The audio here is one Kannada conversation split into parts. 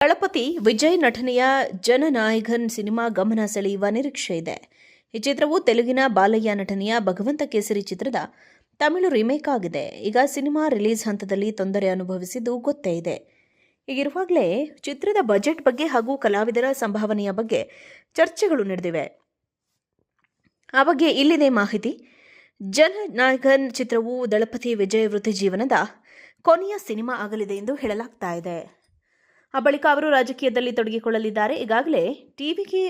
ದಳಪತಿ ವಿಜಯ್ ನಟನೆಯ ಜನನಾಯಕನ್ ಸಿನಿಮಾ ಗಮನ ಸೆಳೆಯುವ ನಿರೀಕ್ಷೆ ಇದೆ. ಈ ಚಿತ್ರವು ತೆಲುಗಿನ ಬಾಲಯ್ಯ ನಟನೆಯ ಭಗವಂತ ಕೇಸರಿ ಚಿತ್ರದ ತಮಿಳು ರೀಮೇಕ್ ಆಗಿದೆ. ಈಗ ಸಿನಿಮಾ ರಿಲೀಸ್ ಹಂತದಲ್ಲಿ ತೊಂದರೆ ಅನುಭವಿಸಿದ್ದು ಗೊತ್ತೇ ಇದೆ. ಹೀಗಿರುವಾಗಲೇ ಚಿತ್ರದ ಬಜೆಟ್ ಬಗ್ಗೆ ಹಾಗೂ ಕಲಾವಿದರ ಸಂಭಾವನೆಯ ಬಗ್ಗೆ ಚರ್ಚೆಗಳು ನಡೆದಿವೆ. ಆ ಬಗ್ಗೆ ಇಲ್ಲಿದೆ ಮಾಹಿತಿ. ಜನನಾಯಕನ್ ಚಿತ್ರವು ದಳಪತಿ ವಿಜಯ್ ವೃತ್ತಿ ಜೀವನದ ಕೊನೆಯ ಸಿನಿಮಾ ಆಗಲಿದೆ ಎಂದು ಹೇಳಲಾಗ್ತಾ ಇದೆ. ಆ ಬಳಿಕ ಅವರು ರಾಜಕೀಯದಲ್ಲಿ ತೊಡಗಿಕೊಳ್ಳಲಿದ್ದಾರೆ. ಈಗಾಗಲೇ ಟಿವಿಕೆ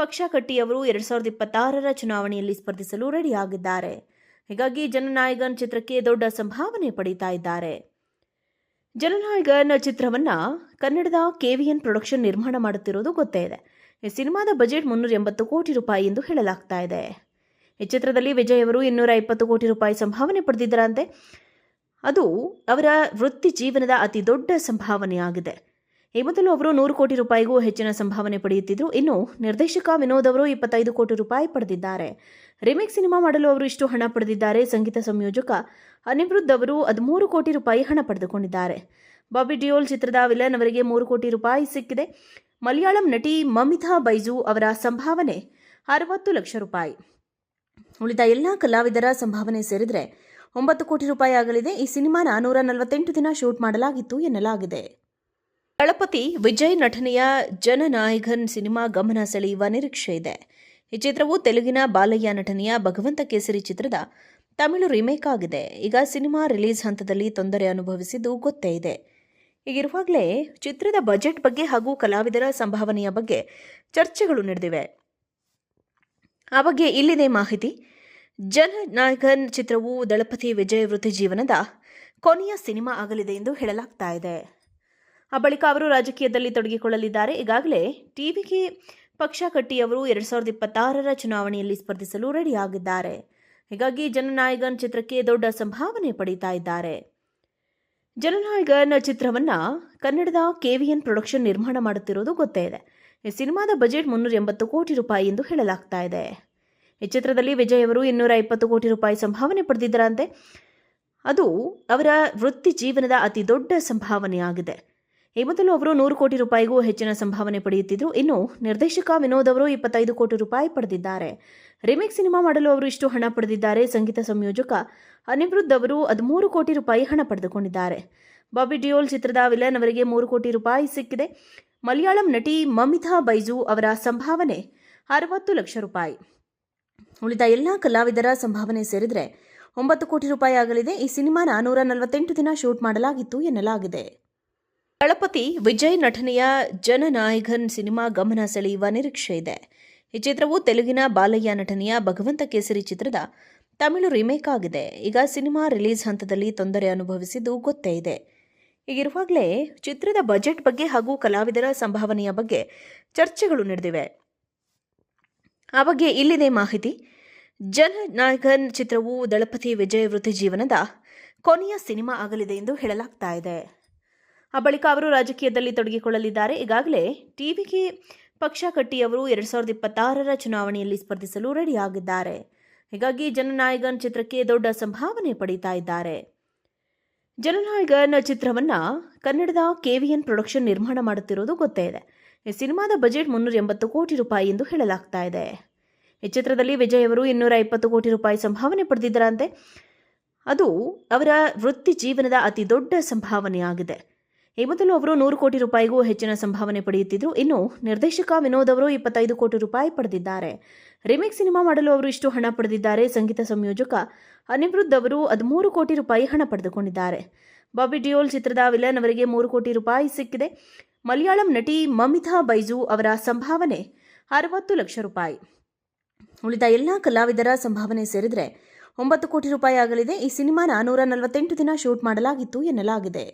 ಪಕ್ಷ ಕಟ್ಟಿ ಅವರು 2026ರ ಚುನಾವಣೆಯಲ್ಲಿ ಸ್ಪರ್ಧಿಸಲು ರೆಡಿಯಾಗಿದ್ದಾರೆ. ಹೀಗಾಗಿ ಜನನಾಯಕನ್ ಚಿತ್ರಕ್ಕೆ ದೊಡ್ಡ ಸಂಭಾವನೆ ಪಡೀತಾ ಇದ್ದಾರೆ. ಜನನಾಯಕನ್ ಚಿತ್ರವನ್ನ ಕನ್ನಡದ ಕೆವಿಎನ್ ಪ್ರೊಡಕ್ಷನ್ ನಿರ್ಮಾಣ ಮಾಡುತ್ತಿರುವುದು ಗೊತ್ತೇ ಇದೆ. ಈ ಸಿನಿಮಾದ ಬಜೆಟ್ 380 ಕೋಟಿ ರೂಪಾಯಿ ಎಂದು ಹೇಳಲಾಗ್ತಾ ಇದೆ. ಈ ಚಿತ್ರದಲ್ಲಿ ವಿಜಯ್ ಅವರು 220 ಕೋಟಿ ರೂಪಾಯಿ ಸಂಭಾವನೆ ಪಡೆದಿದ್ದರಂತೆ. ಅದು ಅವರ ವೃತ್ತಿ ಜೀವನದ ಅತಿ ದೊಡ್ಡ ಸಂಭಾವನೆಯಾಗಿದೆ. ಈ ಮೊದಲು ಅವರು 100 ಕೋಟಿ ರೂಪಾಯಿಗೂ ಹೆಚ್ಚಿನ ಸಂಭಾವನೆ ಪಡೆಯುತ್ತಿದ್ದರು. ಇನ್ನು ನಿರ್ದೇಶಕ ವಿನೋದ್ ಅವರು 25 ಕೋಟಿ ರೂಪಾಯಿ ಪಡೆದಿದ್ದಾರೆ. ರಿಮೇಕ್ ಸಿನಿಮಾ ಮಾಡಲು ಅವರು ಇಷ್ಟು ಹಣ ಪಡೆದಿದ್ದಾರೆ. ಸಂಗೀತ ಸಂಯೋಜಕ ಅನಿರುದ್ಧ್ ಅವರು 13 ಕೋಟಿ ರೂಪಾಯಿ ಹಣ ಪಡೆದುಕೊಂಡಿದ್ದಾರೆ. ಬಾಬಿ ಡಿಯೋಲ್ ಚಿತ್ರದ ವಿಲನ್ ಅವರಿಗೆ 3 ಕೋಟಿ ರೂಪಾಯಿ ಸಿಕ್ಕಿದೆ. ಮಲಯಾಳಂ ನಟಿ ಮಮಿತಾ ಬೈಜು ಅವರ ಸಂಭಾವನೆ 60 ಲಕ್ಷ ರೂಪಾಯಿ. ಉಳಿದ ಎಲ್ಲ ಕಲಾವಿದರ ಸಂಭಾವನೆ ಸೇರಿದರೆ 9 ಕೋಟಿ ರೂಪಾಯಿ ಆಗಲಿದೆ. ಈ ಸಿನಿಮಾನ 148 ದಿನ ಶೂಟ್ ಮಾಡಲಾಗಿತ್ತು ಎನ್ನಲಾಗಿದೆ. ದಳಪತಿ ವಿಜಯ್ ನಟನೆಯ ಜನನಾಯಕನ್ ಸಿನಿಮಾ ಗಮನ ಸೆಳೆಯುವ ನಿರೀಕ್ಷೆ ಇದೆ. ಈ ಚಿತ್ರವು ತೆಲುಗಿನ ಬಾಲಯ್ಯ ನಟನೆಯ ಭಗವಂತ ಕೇಸರಿ ಚಿತ್ರದ ತಮಿಳು ರೀಮೇಕ್ ಆಗಿದೆ. ಈಗ ಸಿನಿಮಾ ರಿಲೀಸ್ ಹಂತದಲ್ಲಿ ತೊಂದರೆ ಅನುಭವಿಸಿದ್ದು ಗೊತ್ತೇ ಇದೆ. ಹೀಗಿರುವಾಗಲೇ ಚಿತ್ರದ ಬಜೆಟ್ ಬಗ್ಗೆ ಹಾಗೂ ಕಲಾವಿದರ ಸಂಭಾವನೆಯ ಬಗ್ಗೆ ಚರ್ಚೆಗಳು ನಡೆದಿವೆ. ಆ ಬಗ್ಗೆ ಇಲ್ಲಿದೆ ಮಾಹಿತಿ. ಜನನಾಯಕನ್ ಚಿತ್ರವು ದಳಪತಿ ವಿಜಯ್ ವೃತ್ತಿ ಜೀವನದ ಕೊನೆಯ ಸಿನಿಮಾ ಆಗಲಿದೆ ಎಂದು ಹೇಳಲಾಗ್ತಾ ಇದೆ. ಆ ಬಳಿಕ ಅವರು ರಾಜಕೀಯದಲ್ಲಿ ತೊಡಗಿಕೊಳ್ಳಲಿದ್ದಾರೆ. ಈಗಾಗಲೇ ಟಿವಿಕೆ ಪಕ್ಷ ಕಟ್ಟಿ ಅವರು 2026ರ ಚುನಾವಣೆಯಲ್ಲಿ ಸ್ಪರ್ಧಿಸಲು ರೆಡಿಯಾಗಿದ್ದಾರೆ. ಹೀಗಾಗಿ ಜನನಾಯಕನ್ ಚಿತ್ರಕ್ಕೆ ದೊಡ್ಡ ಸಂಭಾವನೆ ಪಡೀತಾ ಇದ್ದಾರೆ. ಜನನಾಯಕನ್ ಚಿತ್ರವನ್ನ ಕನ್ನಡದ ಕೆವಿಎನ್ ಪ್ರೊಡಕ್ಷನ್ ನಿರ್ಮಾಣ ಮಾಡುತ್ತಿರುವುದು ಗೊತ್ತೇ ಇದೆ. ಈ ಸಿನಿಮಾದ ಬಜೆಟ್ 380 ಕೋಟಿ ರೂಪಾಯಿ ಎಂದು ಹೇಳಲಾಗ್ತಾ ಇದೆ. ಈ ಚಿತ್ರದಲ್ಲಿ ವಿಜಯ್ ಅವರು 220 ಕೋಟಿ ರೂಪಾಯಿ ಸಂಭಾವನೆ ಪಡೆದಿದ್ದರಂತೆ. ಅದು ಅವರ ವೃತ್ತಿ ಜೀವನದ ಅತಿ ದೊಡ್ಡ ಸಂಭಾವನೆಯಾಗಿದೆ. ಈ ಮೊದಲು ಅವರು 100 ಕೋಟಿ ರೂಪಾಯಿಗೂ ಹೆಚ್ಚಿನ ಸಂಭಾವನೆ ಪಡೆಯುತ್ತಿದ್ದರು. ಇನ್ನು ನಿರ್ದೇಶಕ ವಿನೋದ್ ಅವರು 25 ಕೋಟಿ ರೂಪಾಯಿ ಪಡೆದಿದ್ದಾರೆ. ರಿಮೇಕ್ ಸಿನಿಮಾ ಮಾಡಲು ಅವರು ಇಷ್ಟು ಹಣ ಪಡೆದಿದ್ದಾರೆ. ಸಂಗೀತ ಸಂಯೋಜಕ ಅನಿರುದ್ಧ್ ಅವರು 13 ಕೋಟಿ ರೂಪಾಯಿ ಹಣ ಪಡೆದುಕೊಂಡಿದ್ದಾರೆ. ಬಾಬಿ ಡಿಯೋಲ್ ಚಿತ್ರದ ವಿಲನ್ ಅವರಿಗೆ 3 ಕೋಟಿ ರೂಪಾಯಿ ಸಿಕ್ಕಿದೆ. ಮಲಯಾಳಂ ನಟಿ ಮಮಿತಾ ಬೈಜು ಅವರ ಸಂಭಾವನೆ 60 ಲಕ್ಷ ರೂಪಾಯಿ. ಉಳಿದ ಎಲ್ಲ ಕಲಾವಿದರ ಸಂಭಾವನೆ ಸೇರಿದರೆ 9 ಕೋಟಿ ರೂಪಾಯಿ ಆಗಲಿದೆ. ಈ ಸಿನಿಮಾನ 148 ದಿನ ಶೂಟ್ ಮಾಡಲಾಗಿತ್ತು ಎನ್ನಲಾಗಿದೆ. ದಳಪತಿ ವಿಜಯ್ ನಟನೆಯ ಜನನಾಯಕನ್ ಸಿನಿಮಾ ಗಮನ ಸೆಳೆಯುವ ನಿರೀಕ್ಷೆ ಇದೆ. ಈ ಚಿತ್ರವು ತೆಲುಗಿನ ಬಾಲಯ್ಯ ನಟನೆಯ ಭಗವಂತ ಕೇಸರಿ ಚಿತ್ರದ ತಮಿಳು ರೀಮೇಕ್ ಆಗಿದೆ. ಈಗ ಸಿನಿಮಾ ರಿಲೀಸ್ ಹಂತದಲ್ಲಿ ತೊಂದರೆ ಅನುಭವಿಸಿದ್ದು ಗೊತ್ತೇ ಇದೆ. ಹೀಗಿರುವಾಗಲೇ ಚಿತ್ರದ ಬಜೆಟ್ ಬಗ್ಗೆ ಹಾಗೂ ಕಲಾವಿದರ ಸಂಭಾವನೆಯ ಬಗ್ಗೆ ಚರ್ಚೆಗಳು ನಡೆದಿವೆ. ಆ ಬಗ್ಗೆ ಇಲ್ಲಿದೆ ಮಾಹಿತಿ. ಜನನಾಯಕನ್ ಚಿತ್ರವು ದಳಪತಿ ವಿಜಯ್ ವೃತ್ತಿ ಜೀವನದ ಕೊನೆಯ ಸಿನಿಮಾ ಆಗಲಿದೆ ಎಂದು ಹೇಳಲಾಗ್ತಾ ಇದೆ. ಆ ಬಳಿಕ ಅವರು ರಾಜಕೀಯದಲ್ಲಿ ತೊಡಗಿಕೊಳ್ಳಲಿದ್ದಾರೆ. ಈಗಾಗಲೇ ಟಿವಿಕೆ ಪಕ್ಷ ಕಟ್ಟಿ ಅವರು 2026ರ ಚುನಾವಣೆಯಲ್ಲಿ ಸ್ಪರ್ಧಿಸಲು ರೆಡಿಯಾಗಿದ್ದಾರೆ. ಹೀಗಾಗಿ ಜನನಾಯಕನ್ ಚಿತ್ರಕ್ಕೆ ದೊಡ್ಡ ಸಂಭಾವನೆ ಪಡೀತಾ ಇದ್ದಾರೆ. ಜನನಾಯಕನ್ ಚಿತ್ರವನ್ನ ಕನ್ನಡದ ಕೆವಿಎನ್ ಪ್ರೊಡಕ್ಷನ್ ನಿರ್ಮಾಣ ಮಾಡುತ್ತಿರುವುದು ಗೊತ್ತೇ ಇದೆ. ಈ ಸಿನಿಮಾದ ಬಜೆಟ್ 380 ಕೋಟಿ ರೂಪಾಯಿ ಎಂದು ಹೇಳಲಾಗ್ತಾ ಇದೆ. ಈ ಚಿತ್ರದಲ್ಲಿ ವಿಜಯ್ ಅವರು 220 ಕೋಟಿ ರೂಪಾಯಿ ಸಂಭಾವನೆ ಪಡೆದಿದ್ದರಂತೆ. ಅದು ಅವರ ವೃತ್ತಿ ಜೀವನದ ಅತಿ ದೊಡ್ಡ ಸಂಭಾವನೆಯಾಗಿದೆ. ಈ ಮೊದಲು ಅವರು 100 ಕೋಟಿ ರೂಪಾಯಿಗೂ ಹೆಚ್ಚಿನ ಸಂಭಾವನೆ ಪಡೆಯುತ್ತಿದ್ದರು. ಇನ್ನು ನಿರ್ದೇಶಕ ವಿನೋದ್ ಅವರು 25 ಕೋಟಿ ರೂಪಾಯಿ ಪಡೆದಿದ್ದಾರೆ. ರಿಮೇಕ್ ಸಿನಿಮಾ ಮಾಡಲು ಅವರು ಇಷ್ಟು ಹಣ ಪಡೆದಿದ್ದಾರೆ. ಸಂಗೀತ ಸಂಯೋಜಕ ಅನಿರುದ್ಧ್ ಅವರು 13 ಕೋಟಿ ರೂಪಾಯಿ ಹಣ ಪಡೆದುಕೊಂಡಿದ್ದಾರೆ. ಬಾಬಿ ಡಿಯೋಲ್ ಚಿತ್ರದ ವಿಲನ್ ಅವರಿಗೆ 3 ಕೋಟಿ ರೂಪಾಯಿ ಸಿಕ್ಕಿದೆ. ಮಲಯಾಳಂ ನಟಿ ಮಮಿತಾ ಬೈಜು ಅವರ ಸಂಭಾವನೆ 60 ಲಕ್ಷ ರೂಪಾಯಿ. ಉಳಿದ ಎಲ್ಲ ಕಲಾವಿದರ ಸಂಭಾವನೆ ಸೇರಿದರೆ 9 ಕೋಟಿ ರೂಪಾಯಿ ಆಗಲಿದೆ. ಈ ಸಿನಿಮಾನ 148 ದಿನ ಶೂಟ್ ಮಾಡಲಾಗಿತ್ತು ಎನ್ನಲಾಗಿದೆ.